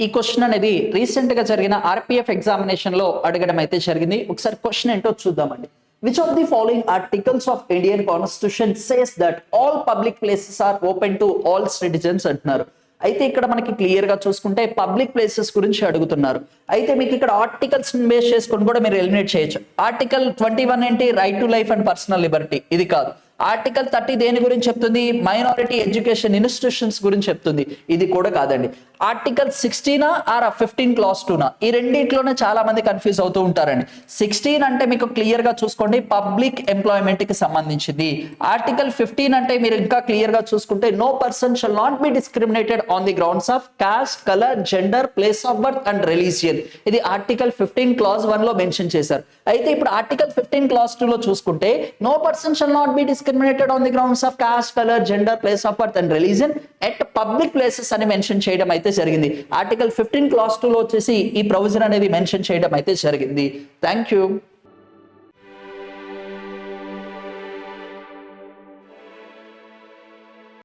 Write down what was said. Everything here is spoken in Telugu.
ఈ క్వశ్చన్ అనేది రీసెంట్ గా జరిగిన ఆర్పిఎఫ్ ఎగ్జామినేషన్ లో అడగడం అయితే జరిగింది. ఒకసారి క్వశ్చన్ ఏంటో చూద్దామండి. Which of the following articles of Indian constitution says that all public places are open to all citizens అంటున్నారు. అయితే ఇక్కడ మనకి క్లియర్ గా చూసుకుంటే పబ్లిక్ ప్లేసెస్ గురించి అడుగుతున్నారు. అయితే మీకు ఇక్కడ ఆర్టికల్స్ బేస్ చేసుకొని కూడా మీరు ఎలిమినేట్ చేయొచ్చు. ఆర్టికల్ 21 ఏంటి? Right to life and personal Liberty. ఇది కాదు. ఆర్టికల్ 30 దేని గురించి చెప్తుంది? మైనారిటీ ఎడ్యుకేషన్ ఇన్స్టిట్యూషన్స్ గురించి చెప్తుంది. ఇది కూడా కాదండి. ఆర్టికల్ 16 ఆర్ 15 క్లాస్ 2 ఈ రెండిట్లోనే చాలా మంది కన్ఫ్యూజ్ అవుతూ ఉంటారండి. 16 అంటే మీకు క్లియర్ గా చూసుకోండి పబ్లిక్ ఎంప్లాయ్మెంట్ కి సంబంధించింది. ఆర్టికల్ 15 అంటే మీరు ఇంకా క్లియర్ గా చూసుకుంటే no person shall not be discriminated on the grounds of caste, colour, gender, place of birth and religion. ఇది ఆర్టికల్ 15 క్లాస్ 1 లో మెన్షన్ చేశారు. అయితే ఇప్పుడు ఆర్టికల్ 15 క్లాస్ 2 లో చూసుకుంటే no person shall not be discriminated on the grounds of caste, color, gender, place of birth and religion at public places అని మెన్షన్ చేయడం అయితే జరిగింది. ఆర్టికల్ 15 క్లాస్ 2 లో వచ్చేసి ఈ ప్రొవిజన్ అనేది మెన్షన్ చేయడం అయితే జరిగింది. Thank you.